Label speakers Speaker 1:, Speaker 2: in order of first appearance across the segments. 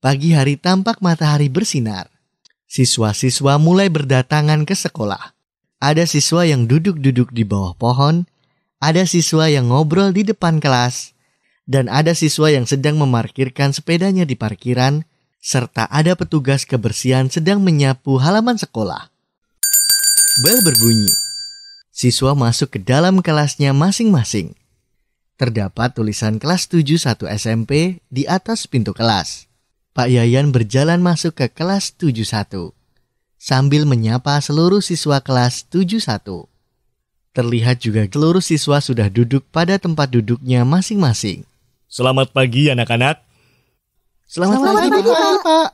Speaker 1: Pagi hari tampak matahari bersinar. Siswa-siswa mulai berdatangan ke sekolah. Ada siswa yang duduk-duduk di bawah pohon, ada siswa yang ngobrol di depan kelas, dan ada siswa yang sedang memarkirkan sepedanya di parkiran, serta ada petugas kebersihan sedang menyapu halaman sekolah. Bel berbunyi. Siswa masuk ke dalam kelasnya masing-masing. Terdapat tulisan kelas 71 SMP di atas pintu kelas. Pak Yayan berjalan masuk ke kelas 71 sambil menyapa seluruh siswa kelas 71. Terlihat juga seluruh siswa sudah duduk pada tempat duduknya masing-masing.
Speaker 2: Selamat pagi anak-anak.
Speaker 1: Selamat pagi, Pak.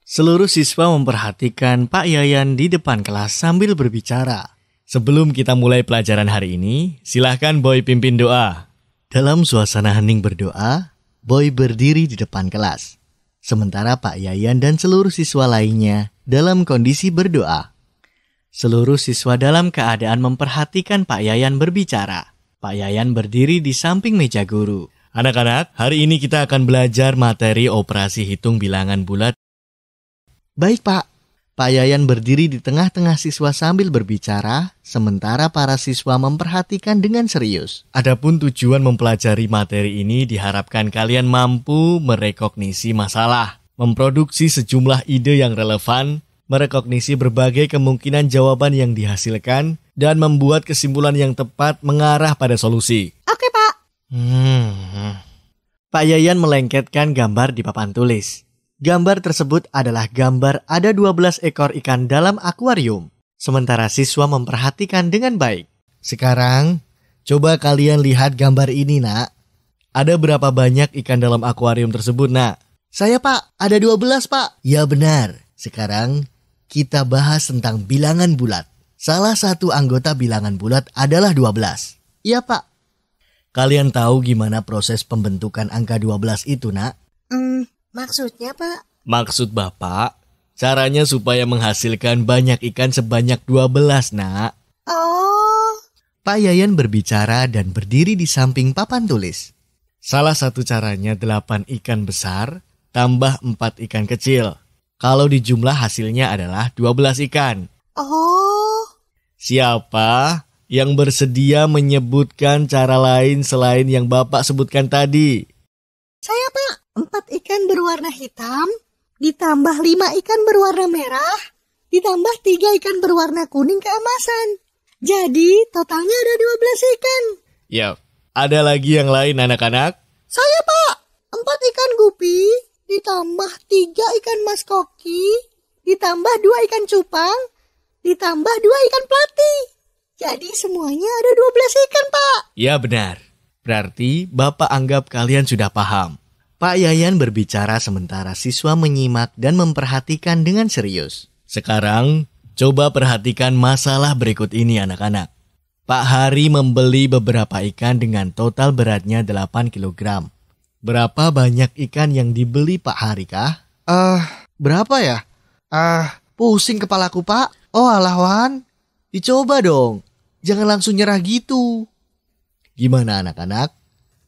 Speaker 1: Seluruh siswa memperhatikan Pak Yayan di depan kelas sambil berbicara.
Speaker 2: Sebelum kita mulai pelajaran hari ini, silahkan Boy pimpin doa.
Speaker 1: Dalam suasana hening berdoa, Boy berdiri di depan kelas. Sementara Pak Yayan dan seluruh siswa lainnya dalam kondisi berdoa. Seluruh siswa dalam keadaan memperhatikan Pak Yayan berbicara. Pak Yayan berdiri di samping meja guru.
Speaker 2: Anak-anak, hari ini kita akan belajar materi operasi hitung bilangan bulat.
Speaker 1: Baik, Pak. Pak Yayan berdiri di tengah-tengah siswa sambil berbicara, sementara para siswa memperhatikan dengan serius.
Speaker 2: Adapun tujuan mempelajari materi ini diharapkan kalian mampu merekognisi masalah, memproduksi sejumlah ide yang relevan, merekognisi berbagai kemungkinan jawaban yang dihasilkan, dan membuat kesimpulan yang tepat mengarah pada solusi.
Speaker 3: Oke, Pak.
Speaker 1: Pak Yayan melengketkan gambar di papan tulis. Gambar tersebut adalah gambar ada 12 ekor ikan dalam akuarium. Sementara siswa memperhatikan dengan baik. Sekarang, coba kalian lihat gambar ini, Nak.
Speaker 2: Ada berapa banyak ikan dalam akuarium tersebut, Nak?
Speaker 1: Saya, Pak. Ada 12, Pak. Ya benar. Sekarang, kita bahas tentang bilangan bulat. Salah satu anggota bilangan bulat adalah 12. Iya, Pak. Kalian tahu gimana proses pembentukan angka 12 itu, Nak?
Speaker 3: Maksudnya, Pak?
Speaker 2: Maksud Bapak, caranya supaya menghasilkan banyak ikan sebanyak 12, Nak.
Speaker 3: Oh.
Speaker 1: Pak Yayan berbicara dan berdiri di samping papan tulis.
Speaker 2: Salah satu caranya 8 ikan besar tambah 4 ikan kecil. Kalau dijumlah hasilnya adalah 12 ikan.
Speaker 3: Oh.
Speaker 2: Siapa yang bersedia menyebutkan cara lain selain yang Bapak sebutkan tadi?
Speaker 3: Saya, Pak. 4 ikan berwarna hitam, ditambah 5 ikan berwarna merah, ditambah 3 ikan berwarna kuning keemasan. Jadi, totalnya ada 12 ikan.
Speaker 2: Ya, ada lagi yang lain anak-anak?
Speaker 3: Saya, Pak. 4 ikan gupi, ditambah 3 ikan mas koki, ditambah 2 ikan cupang, ditambah 2 ikan plati. Jadi, semuanya ada 12 ikan, Pak.
Speaker 2: Ya, benar. Berarti Bapak anggap kalian sudah paham.
Speaker 1: Pak Yayan berbicara sementara siswa menyimak dan memperhatikan dengan serius.
Speaker 2: Sekarang, coba perhatikan masalah berikut ini anak-anak. Pak Hari membeli beberapa ikan dengan total beratnya 8 kg. Berapa banyak ikan yang dibeli Pak Hari kah?
Speaker 1: Berapa ya? Pusing kepalaku, Pak. Oh alah, Wan. Dicoba dong. Jangan langsung nyerah gitu.
Speaker 2: Gimana anak-anak?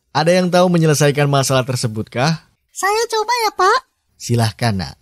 Speaker 2: Ada yang tahu menyelesaikan masalah tersebut kah?
Speaker 3: Saya coba ya, Pak.
Speaker 1: Silahkan, Nak.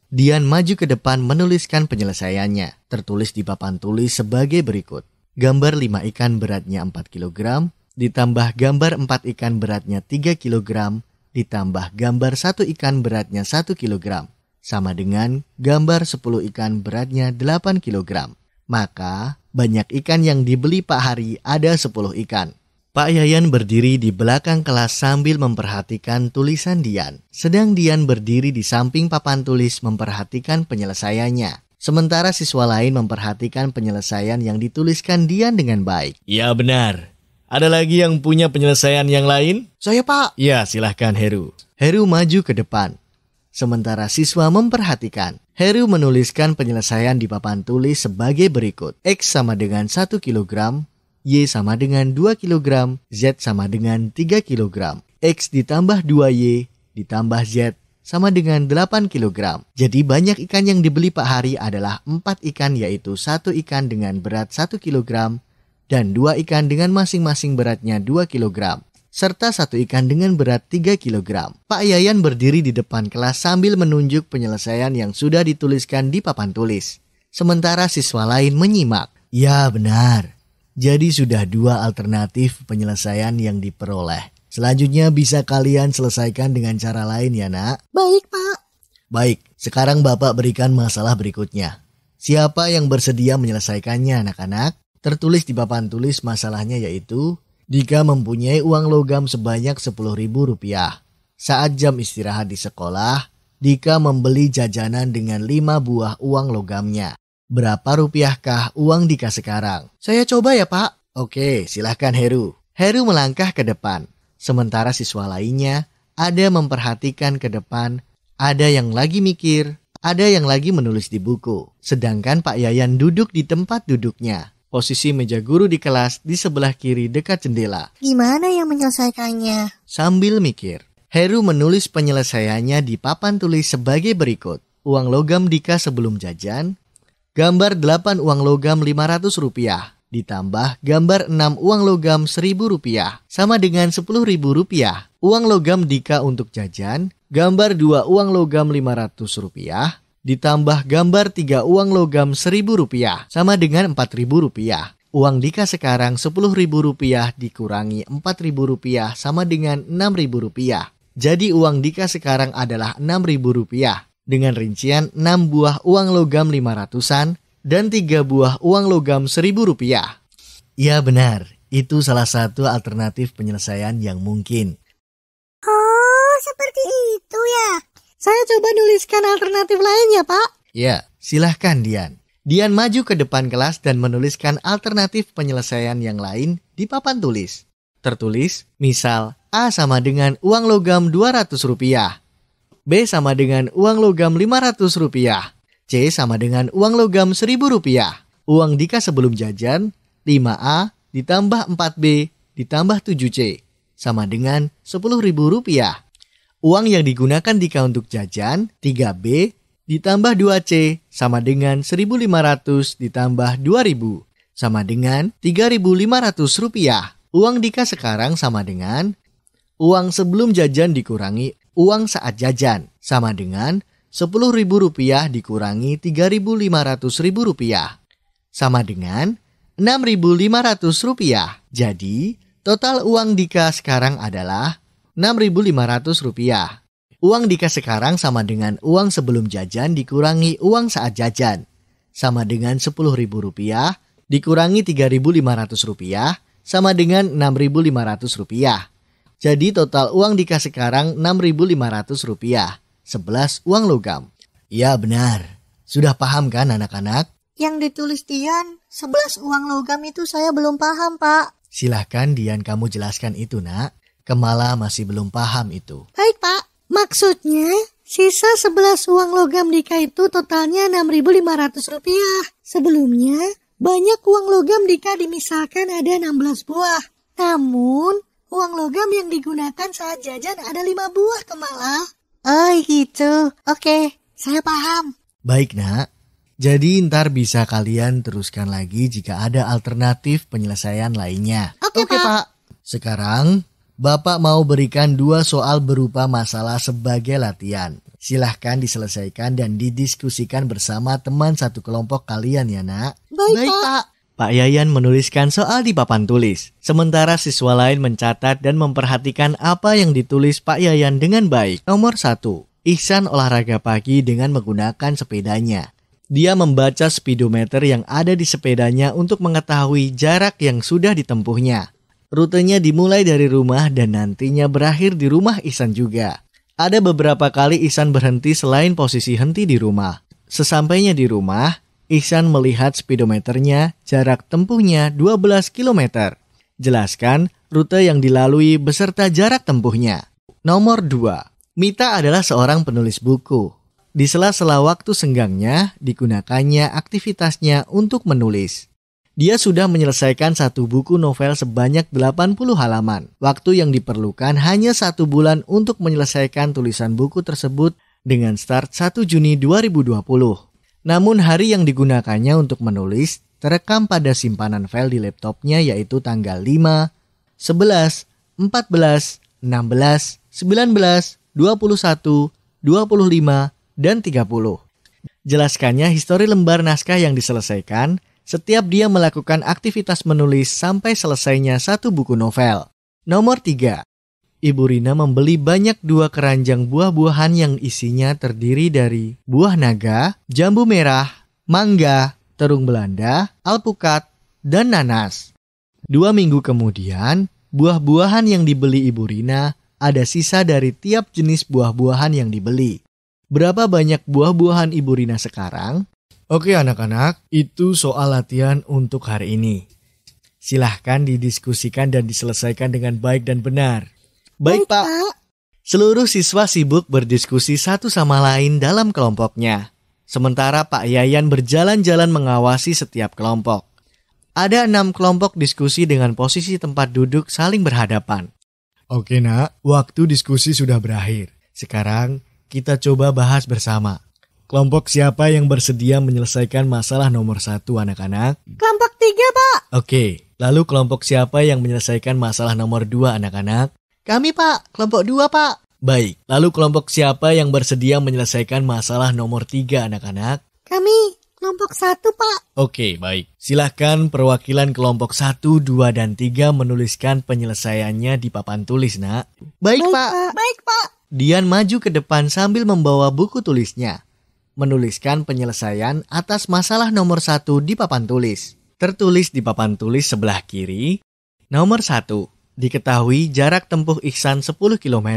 Speaker 1: Dian maju ke depan menuliskan penyelesaiannya. Tertulis di papan tulis sebagai berikut. Gambar 5 ikan beratnya 4 kg, ditambah gambar 4 ikan beratnya 3 kg, ditambah gambar 1 ikan beratnya 1 kg, sama dengan gambar 10 ikan beratnya 8 kg. Maka, banyak ikan yang dibeli Pak Hari ada 10 ikan. Pak Yayan berdiri di belakang kelas sambil memperhatikan tulisan Dian. Sedang Dian berdiri di samping papan tulis memperhatikan penyelesaiannya. Sementara siswa lain memperhatikan penyelesaian yang dituliskan Dian dengan baik.
Speaker 2: Ya benar. Ada lagi yang punya penyelesaian yang lain?
Speaker 1: Saya, Pak.
Speaker 2: Ya, silahkan Heru.
Speaker 1: Heru maju ke depan. Sementara siswa memperhatikan. Heru menuliskan penyelesaian di papan tulis sebagai berikut. X sama dengan 1 kg. Y sama dengan 2 kg, Z sama dengan 3 kg. X ditambah 2Y ditambah Z sama dengan 8 kg. Jadi banyak ikan yang dibeli Pak Hari adalah 4 ikan, yaitu 1 ikan dengan berat 1 kg dan 2 ikan dengan masing-masing beratnya 2 kg. serta 1 ikan dengan berat 3 kg. Pak Yayan berdiri di depan kelas sambil menunjuk penyelesaian yang sudah dituliskan di papan tulis. Sementara siswa lain menyimak. Ya benar, jadi sudah 2 alternatif penyelesaian yang diperoleh. Selanjutnya bisa kalian selesaikan dengan cara lain ya nak.
Speaker 3: Baik, Pak.
Speaker 1: Baik, sekarang Bapak berikan masalah berikutnya. Siapa yang bersedia menyelesaikannya anak-anak? Tertulis di papan tulis masalahnya yaitu Dika mempunyai uang logam sebanyak Rp10.000. Saat jam istirahat di sekolah, Dika membeli jajanan dengan 5 buah uang logamnya. Berapa rupiahkah uang Dika sekarang?
Speaker 3: Saya coba ya, Pak.
Speaker 1: Oke, silahkan Heru. Heru melangkah ke depan. Sementara siswa lainnya ada memperhatikan ke depan, ada yang lagi mikir, ada yang lagi menulis di buku. Sedangkan Pak Yayan duduk di tempat duduknya. Posisi meja guru di kelas di sebelah kiri dekat jendela.
Speaker 3: Gimana yang menyelesaikannya?
Speaker 1: Sambil mikir, Heru menulis penyelesaiannya di papan tulis sebagai berikut. Uang logam Dika sebelum jajan, gambar 8 uang logam Rp500, ditambah gambar 6 uang logam Rp1.000, sama dengan Rp10.000. Uang logam Dika untuk jajan, gambar 2 uang logam Rp500, ditambah gambar 3 uang logam Rp1.000, sama dengan Rp4.000. Uang Dika sekarang Rp10.000 dikurangi Rp4.000 sama dengan Rp6.000. Jadi uang Dika sekarang adalah Rp6.000 dengan rincian 6 buah uang logam 500-an dan 3 buah uang logam Rp1.000. Ya benar, itu salah satu alternatif penyelesaian yang mungkin.
Speaker 3: Oh, seperti itu ya. Saya coba nuliskan alternatif lain ya, Pak.
Speaker 1: Ya, silahkan Dian. Dian maju ke depan kelas dan menuliskan alternatif penyelesaian yang lain di papan tulis. Tertulis, misal A sama dengan uang logam Rp200, B sama dengan uang logam Rp500, C sama dengan uang logam Rp1.000. Uang Dika sebelum jajan, 5A ditambah 4B ditambah 7C, sama dengan Rp10.000. Uang yang digunakan Dika untuk jajan, 3B ditambah 2C sama dengan Rp1.500 ditambah Rp2.000, sama dengan Rp3.500. Uang Dika sekarang sama dengan uang sebelum jajan dikurangi uang saat jajan, sama dengan Rp10.000 dikurangi Rp3.500, sama dengan Rp6.500. Jadi, total uang Dika sekarang adalah Rp6.500. Uang Dika sekarang sama dengan uang sebelum jajan dikurangi uang saat jajan, sama dengan Rp10.000 dikurangi Rp3.500, sama dengan Rp6.500. Jadi total uang Dika sekarang Rp6.500, 11 uang logam. Ya benar, sudah paham kan anak-anak?
Speaker 3: Yang ditulis Dian, 11 uang logam itu saya belum paham, Pak.
Speaker 1: Silahkan Dian kamu jelaskan itu nak. Kemala masih belum paham itu.
Speaker 3: Baik, Pak. Maksudnya, sisa 11 uang logam Dika itu totalnya Rp6.500. Sebelumnya, banyak uang logam Dika dimisalkan ada 16 buah. Namun, uang logam yang digunakan saat jajan ada 5 buah, Kemala. Oh gitu, oke, saya paham.
Speaker 1: Baik nak, jadi ntar bisa kalian teruskan lagi jika ada alternatif penyelesaian lainnya.
Speaker 3: Oke, Pak.
Speaker 1: Sekarang, Bapak mau berikan 2 soal berupa masalah sebagai latihan. Silahkan diselesaikan dan didiskusikan bersama teman satu kelompok kalian ya nak.
Speaker 3: Baik, Pak.
Speaker 1: Pak Yayan menuliskan soal di papan tulis. Sementara siswa lain mencatat dan memperhatikan apa yang ditulis Pak Yayan dengan baik. Nomor 1. Ihsan olahraga pagi dengan menggunakan sepedanya. Dia membaca speedometer yang ada di sepedanya untuk mengetahui jarak yang sudah ditempuhnya. Rutenya dimulai dari rumah dan nantinya berakhir di rumah Ihsan juga. Ada beberapa kali Ihsan berhenti selain posisi henti di rumah. Sesampainya di rumah, Ihsan melihat speedometernya, jarak tempuhnya 12 km. Jelaskan rute yang dilalui beserta jarak tempuhnya. Nomor 2. Mita adalah seorang penulis buku. Di sela-sela waktu senggangnya, digunakannya aktivitasnya untuk menulis. Dia sudah menyelesaikan 1 buku novel sebanyak 80 halaman. Waktu yang diperlukan hanya 1 bulan untuk menyelesaikan tulisan buku tersebut dengan start 1 Juni 2020. Namun hari yang digunakannya untuk menulis terekam pada simpanan file di laptopnya yaitu tanggal 5, 11, 14, 16, 19, 21, 25, dan 30. Jelaskannya histori lembar naskah yang diselesaikan setiap dia melakukan aktivitas menulis sampai selesainya satu buku novel. Nomor 3. Ibu Rina membeli banyak 2 keranjang buah-buahan yang isinya terdiri dari buah naga, jambu merah, mangga, terung Belanda, alpukat, dan nanas. 2 minggu kemudian, buah-buahan yang dibeli Ibu Rina ada sisa dari tiap jenis buah-buahan yang dibeli. Berapa banyak buah-buahan Ibu Rina sekarang?
Speaker 2: Oke anak-anak, itu soal latihan untuk hari ini. Silahkan didiskusikan dan diselesaikan dengan baik dan benar.
Speaker 1: Baik, Pak. Seluruh siswa sibuk berdiskusi satu sama lain dalam kelompoknya. Sementara Pak Yayan berjalan-jalan mengawasi setiap kelompok. Ada 6 kelompok diskusi dengan posisi tempat duduk saling berhadapan.
Speaker 2: Oke nak, waktu diskusi sudah berakhir. Sekarang kita coba bahas bersama. Kelompok siapa yang bersedia menyelesaikan masalah nomor 1 anak-anak?
Speaker 3: Kelompok 3, Pak.
Speaker 2: Oke, lalu kelompok siapa yang menyelesaikan masalah nomor 2 anak-anak?
Speaker 1: Kami, Pak. Kelompok 2, Pak.
Speaker 2: Baik, lalu kelompok siapa yang bersedia menyelesaikan masalah nomor 3 anak-anak?
Speaker 3: Kami, kelompok 1, Pak.
Speaker 2: Oke, baik. Silahkan perwakilan kelompok 1, 2, dan 3 menuliskan penyelesaiannya di papan tulis, nak.
Speaker 1: Baik, Pak.
Speaker 3: Baik, Pak.
Speaker 1: Dian maju ke depan sambil membawa buku tulisnya. Menuliskan penyelesaian atas masalah nomor 1 di papan tulis. Tertulis di papan tulis sebelah kiri, nomor 1. Diketahui jarak tempuh Ihsan 10 km.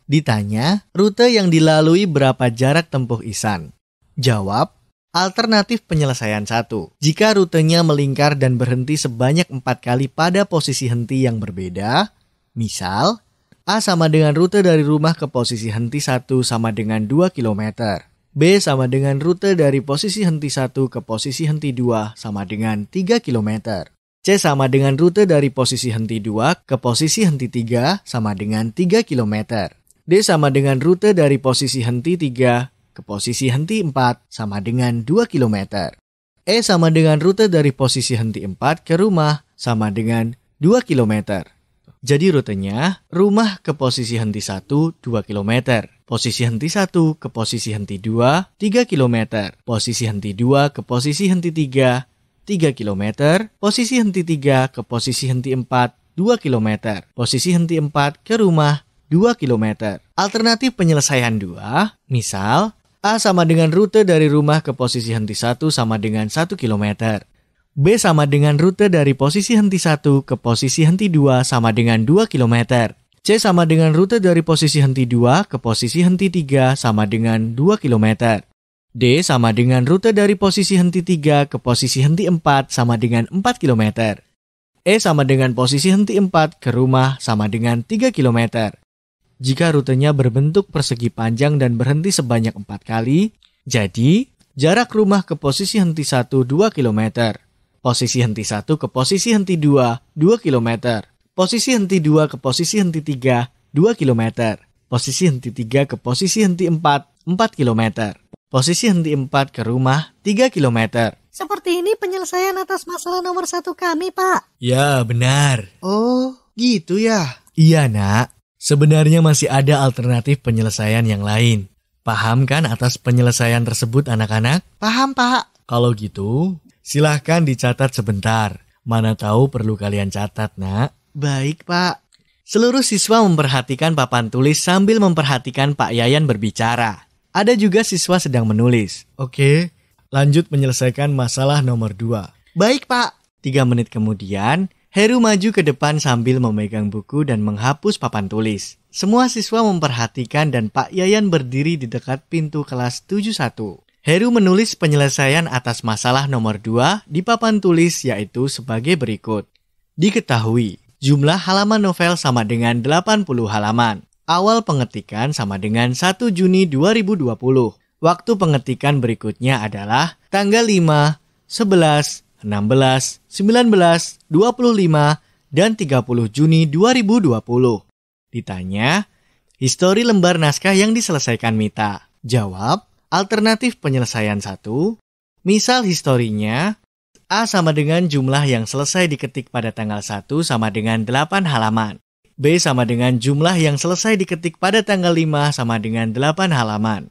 Speaker 1: Ditanya, rute yang dilalui berapa jarak tempuh Ihsan? Jawab, alternatif penyelesaian 1. Jika rutenya melingkar dan berhenti sebanyak 4 kali pada posisi henti yang berbeda, misal, A sama dengan rute dari rumah ke posisi henti 1 sama dengan 2 km. B sama dengan rute dari posisi henti 1 ke posisi henti 2 sama dengan 3 km. C sama dengan rute dari posisi henti 2 ke posisi henti 3 sama dengan 3 km. D sama dengan rute dari posisi henti 3 ke posisi henti 4 sama dengan 2 km. E sama dengan rute dari posisi henti 4 ke rumah sama dengan 2 km. Jadi rutenya, rumah ke posisi henti 1, 2 km. Posisi henti 1 ke posisi henti 2, 3 km. Posisi henti 2 ke posisi henti 3, 3 km, posisi henti 3 ke posisi henti 4, 2 km, posisi henti 4 ke rumah, 2 km. Alternatif penyelesaian 2, misal, A sama dengan rute dari rumah ke posisi henti 1 sama dengan 1 km. B sama dengan rute dari posisi henti 1 ke posisi henti 2 sama dengan 2 km. C sama dengan rute dari posisi henti 2 ke posisi henti 3 sama dengan 2 km. D sama dengan rute dari posisi henti 3 ke posisi henti 4 sama dengan 4 km. E sama dengan posisi henti 4 ke rumah sama dengan 3 km. Jika rutenya berbentuk persegi panjang dan berhenti sebanyak 4 kali, jadi jarak rumah ke posisi henti 1 2 km. Posisi henti 1 ke posisi henti 2 2 km. Posisi henti 2 ke posisi henti 3 2 km. Posisi henti 3 ke posisi henti 4 4 km. Posisi henti 4 ke rumah 3 km.
Speaker 3: Seperti ini penyelesaian atas masalah nomor 1 kami, Pak.
Speaker 2: Ya, benar.
Speaker 1: Oh, gitu ya?
Speaker 2: Iya, nak. Sebenarnya masih ada alternatif penyelesaian yang lain. Paham kan atas penyelesaian tersebut, anak-anak?
Speaker 1: Paham, Pak.
Speaker 2: Kalau gitu, silahkan dicatat sebentar. Mana tahu perlu kalian catat, nak.
Speaker 1: Baik, Pak. Seluruh siswa memperhatikan papan tulis sambil memperhatikan Pak Yayan berbicara. Ada juga siswa sedang menulis.
Speaker 2: Oke, lanjut menyelesaikan masalah nomor 2.
Speaker 1: Baik, Pak. 3 menit kemudian, Heru maju ke depan sambil memegang buku dan menghapus papan tulis. Semua siswa memperhatikan dan Pak Yayan berdiri di dekat pintu kelas 71. Heru menulis penyelesaian atas masalah nomor 2 di papan tulis yaitu sebagai berikut. Diketahui, jumlah halaman novel sama dengan 80 halaman. Awal pengetikan sama dengan 1 Juni 2020. Waktu pengetikan berikutnya adalah tanggal 5, 11, 16, 19, 25, dan 30 Juni 2020. Ditanya, histori lembar naskah yang diselesaikan Mita. Jawab, alternatif penyelesaian 1. Misal historinya, A sama dengan jumlah yang selesai diketik pada tanggal 1 sama dengan 8 halaman.
Speaker 2: B sama dengan jumlah yang selesai diketik pada tanggal 5 sama dengan 8 halaman.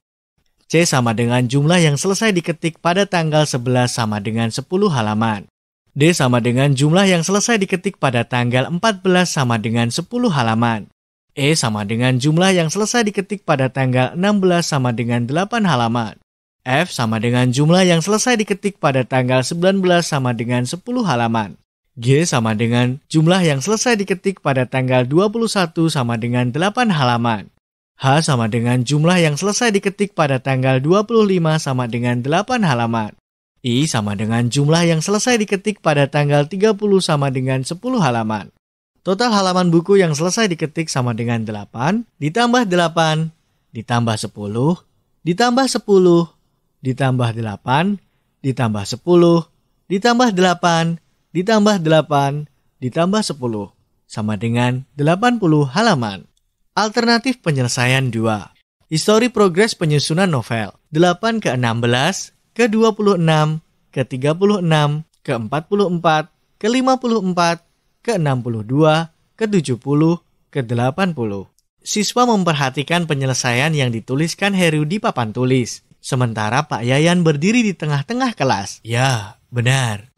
Speaker 2: C sama dengan jumlah yang selesai diketik pada tanggal 11 sama dengan 10 halaman. D sama dengan jumlah yang selesai diketik pada tanggal 14 sama dengan 10 halaman. E sama dengan jumlah yang selesai diketik pada tanggal 16 sama dengan 8 halaman. F sama dengan jumlah yang selesai diketik pada tanggal 19 sama dengan 10 halaman. G sama dengan jumlah yang selesai diketik pada tanggal 21 sama dengan 8 halaman. H sama dengan jumlah yang selesai diketik pada tanggal 25 sama dengan 8 halaman. I sama dengan jumlah yang selesai diketik pada tanggal 30 sama dengan 10 halaman. Total halaman buku yang selesai diketik sama dengan 8, ditambah 8, ditambah 10, ditambah 10, ditambah 8, ditambah 10, ditambah 8, ditambah 8, ditambah 10, sama dengan 80 halaman. Alternatif penyelesaian 2. Histori progres penyusunan novel. 8 ke 16, ke 26, ke 36, ke 44, ke 54, ke 62, ke 70, ke 80. Siswa memperhatikan penyelesaian yang dituliskan Heru di papan tulis. Sementara Pak Yayan berdiri di tengah-tengah kelas. Ya, benar.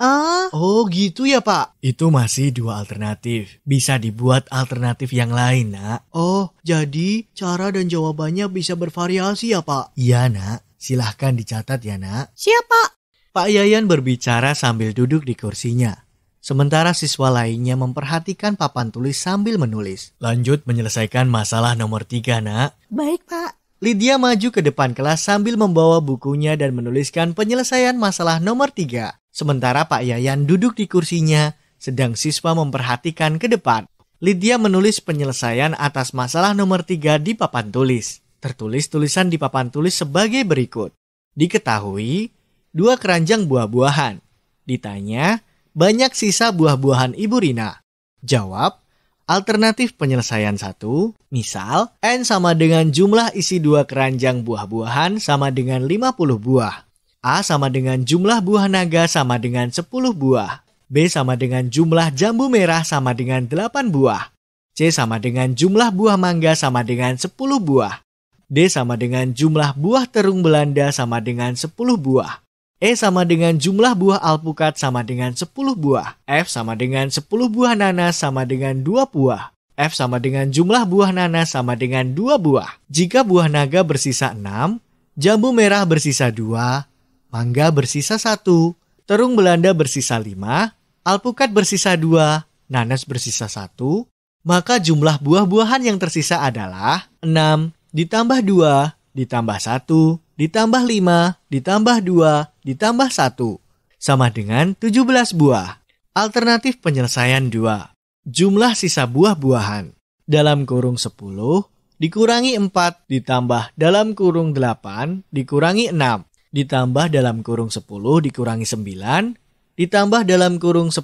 Speaker 2: Oh gitu ya Pak? Itu masih 2 alternatif. Bisa dibuat alternatif yang lain, Nak. Oh, jadi cara dan jawabannya bisa bervariasi ya Pak? Iya, Nak. Silahkan dicatat ya, Nak.
Speaker 3: Siap, Pak.
Speaker 2: Pak Yayan berbicara sambil duduk di kursinya. Sementara siswa lainnya memperhatikan papan tulis sambil menulis. Lanjut menyelesaikan masalah nomor 3, Nak.
Speaker 3: Baik, Pak.
Speaker 2: Lydia maju ke depan kelas sambil membawa bukunya dan menuliskan penyelesaian masalah nomor 3. Sementara Pak Yayan duduk di kursinya, sedang siswa memperhatikan ke depan. Lydia menulis penyelesaian atas masalah nomor 3 di papan tulis. Tertulis tulisan di papan tulis sebagai berikut. Diketahui, 2 keranjang buah-buahan. Ditanya, banyak sisa buah-buahan Ibu Rina. Jawab, alternatif penyelesaian 1, misal, N sama dengan jumlah isi 2 keranjang buah-buahan sama dengan 50 buah. A sama dengan jumlah buah naga sama dengan 10 buah. B sama dengan jumlah jambu merah sama dengan 8 buah. C sama dengan jumlah buah mangga sama dengan 10 buah. D sama dengan jumlah buah terung Belanda sama dengan 10 buah. E sama dengan jumlah buah alpukat sama dengan 10 buah. F sama dengan 10 buah nanas sama dengan 2 buah. F sama dengan jumlah buah nanas sama dengan 2 buah. Jika buah naga bersisa 6, jambu merah bersisa 2, mangga bersisa 1, terung Belanda bersisa 5, alpukat bersisa 2, nanas bersisa 1, maka jumlah buah-buahan yang tersisa adalah 6 ditambah 2 ditambah 1 ditambah 5 ditambah 2 ditambah 1 sama dengan 17 buah. Alternatif penyelesaian 2. Jumlah sisa buah-buahan dalam kurung 10 dikurangi 4 ditambah dalam kurung 8 dikurangi 6 ditambah dalam kurung 10 dikurangi 9 ditambah dalam kurung 10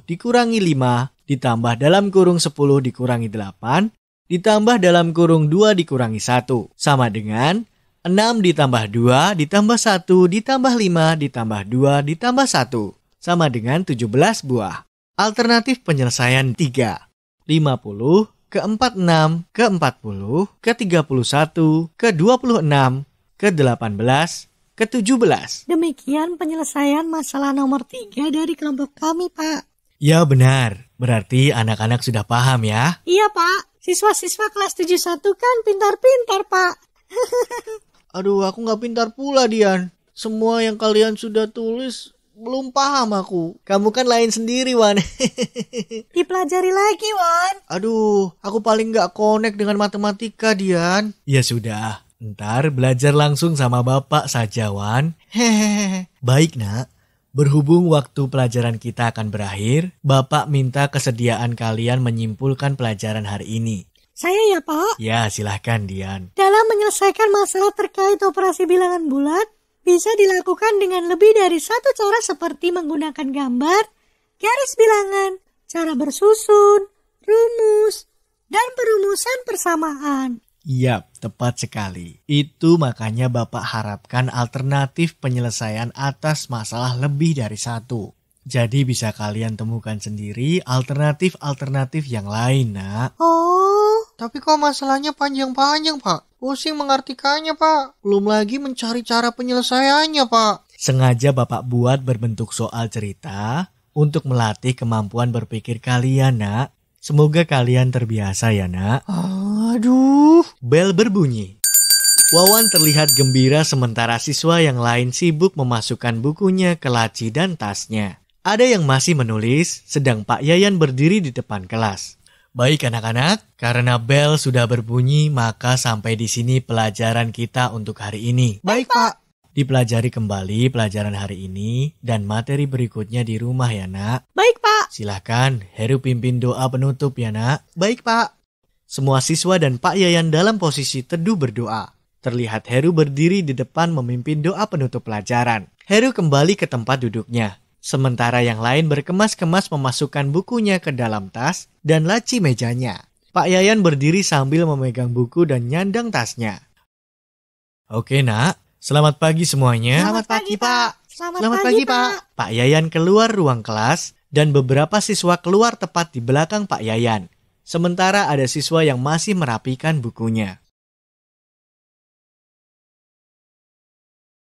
Speaker 2: dikurangi 5 ditambah dalam kurung 10 dikurangi 8 ditambah dalam kurung 2 dikurangi 1 sama dengan 6 ditambah 2 ditambah 1 ditambah 5 ditambah 2 ditambah 1 sama dengan 17 buah. Alternatif penyelesaian 3. 50 ke 46 ke 40 ke 31 ke 26 ke 18 ke 17.
Speaker 3: Demikian penyelesaian masalah nomor 3 dari kelompok kami, Pak.
Speaker 2: Ya benar, berarti anak-anak sudah paham ya?
Speaker 3: Iya, Pak. Siswa-siswa kelas 71 kan pintar-pintar, Pak.
Speaker 2: Aduh, aku gak pintar pula, Dian. Semua yang kalian sudah tulis belum paham aku. Kamu kan lain sendiri, Wan.
Speaker 3: Dipelajari lagi, Wan.
Speaker 2: Aduh, aku paling gak connect dengan matematika, Dian. Ya sudah, ntar belajar langsung sama Bapak saja, Wan. Hehehe. Baik, Nak. Berhubung waktu pelajaran kita akan berakhir, Bapak minta kesediaan kalian menyimpulkan pelajaran hari ini.
Speaker 3: Saya ya, Pak.
Speaker 2: Ya, silahkan, Dian.
Speaker 3: Dalam menyelesaikan masalah terkait operasi bilangan bulat, bisa dilakukan dengan lebih dari satu cara seperti menggunakan gambar, garis bilangan, cara bersusun, rumus, dan perumusan persamaan.
Speaker 2: Iya, tepat sekali. Itu makanya Bapak harapkan alternatif penyelesaian atas masalah lebih dari satu. Jadi bisa kalian temukan sendiri alternatif-alternatif yang lain, Nak.
Speaker 1: Oh, tapi kok masalahnya panjang-panjang, Pak? Pusing mengartikannya, Pak. Belum lagi mencari cara penyelesaiannya, Pak.
Speaker 2: Sengaja Bapak buat berbentuk soal cerita untuk melatih kemampuan berpikir kalian, Nak. Semoga kalian terbiasa ya, Nak.
Speaker 1: Aduh.
Speaker 2: Bel berbunyi. Wawan terlihat gembira sementara siswa yang lain sibuk memasukkan bukunya ke laci dan tasnya. Ada yang masih menulis, sedang Pak Yayan berdiri di depan kelas. Baik anak-anak, karena bel sudah berbunyi, maka sampai di sini pelajaran kita untuk hari ini.
Speaker 1: Baik, Pak.
Speaker 2: Dipelajari kembali pelajaran hari ini dan materi berikutnya di rumah ya, Nak.
Speaker 3: Baik, Pak.
Speaker 2: Silahkan, Heru pimpin doa penutup ya, Nak.
Speaker 1: Baik, Pak.
Speaker 2: Semua siswa dan Pak Yayan dalam posisi teduh berdoa. Terlihat Heru berdiri di depan memimpin doa penutup pelajaran. Heru kembali ke tempat duduknya. Sementara yang lain berkemas-kemas memasukkan bukunya ke dalam tas dan laci mejanya. Pak Yayan berdiri sambil memegang buku dan nyandang tasnya. Oke, Nak. Selamat pagi semuanya.
Speaker 1: Selamat pagi, Pak.
Speaker 3: Selamat pagi, Pak.
Speaker 2: Pak Yayan keluar ruang kelas dan beberapa siswa keluar tepat di belakang Pak Yayan. Sementara ada siswa yang masih merapikan bukunya.